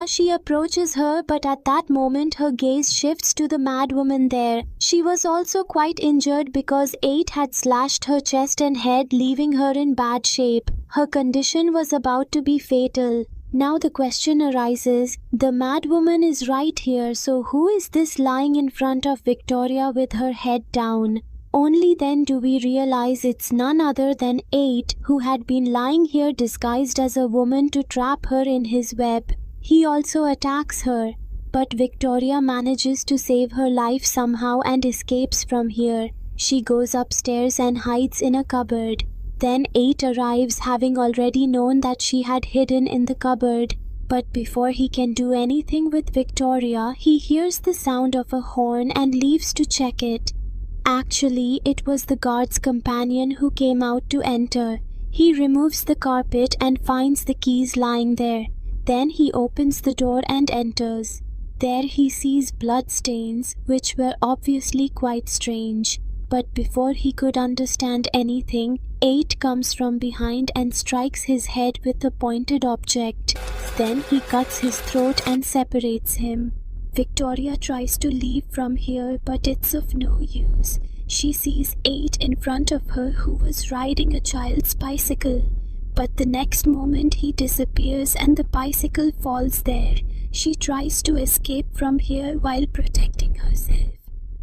She approaches her, but at that moment her gaze shifts to the mad woman there. She was also quite injured because 8 had slashed her chest and head, leaving her in bad shape. Her condition was about to be fatal. Now the question arises, the mad woman is right here, so who is this lying in front of Victoria with her head down? Only then do we realize it's none other than 8, who had been lying here disguised as a woman to trap her in his web. He also attacks her, but Victoria manages to save her life somehow and escapes from here. She goes upstairs and hides in a cupboard. Then 8 arrives, having already known that she had hidden in the cupboard. But before he can do anything with Victoria, he hears the sound of a horn and leaves to check it. Actually, it was the guard's companion who came out to enter. He removes the carpet and finds the keys lying there. Then he opens the door and enters. There he sees blood stains, which were obviously quite strange. But before he could understand anything, 8 comes from behind and strikes his head with a pointed object. Then he cuts his throat and separates him. Victoria tries to leave from here, but it's of no use. She sees 8 in front of her, who was riding a child's bicycle. But the next moment he disappears and the bicycle falls there. She tries to escape from here while protecting herself.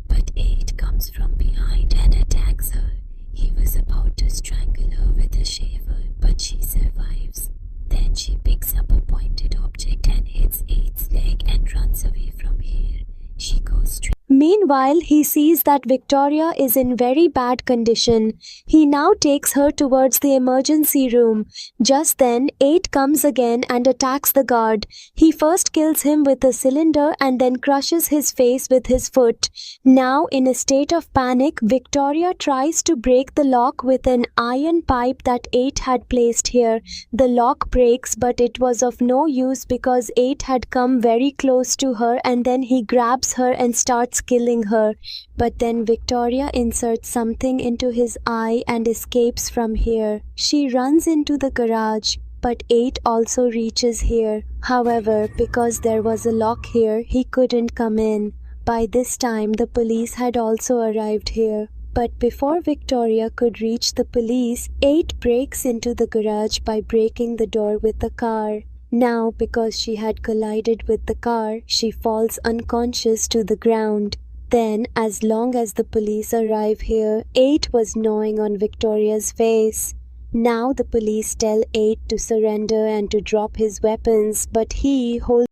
But 8 comes from behind and attacks her. He was about to strangle her with a shaver, but she survives. Then she picks up a pointed object and hits 8's leg and runs away from here. She goes straight. Meanwhile, he sees that Victoria is in very bad condition. He now takes her towards the emergency room. Just then, 8 comes again and attacks the guard. He first kills him with a cylinder and then crushes his face with his foot. Now, in a state of panic, Victoria tries to break the lock with an iron pipe that 8 had placed here. The lock breaks, but it was of no use because 8 had come very close to her, and then he grabs her and starts killing her. But then Victoria inserts something into his eye and escapes from here. She runs into the garage, but 8 also reaches here. However, because there was a lock here, he couldn't come in. By this time, the police had also arrived here. But before Victoria could reach the police, 8 breaks into the garage by breaking the door with the car. Now, because she had collided with the car, she falls unconscious to the ground. Then, as long as the police arrive here, 8 was gnawing on Victoria's face. Now the police tell 8 to surrender and to drop his weapons, but he holds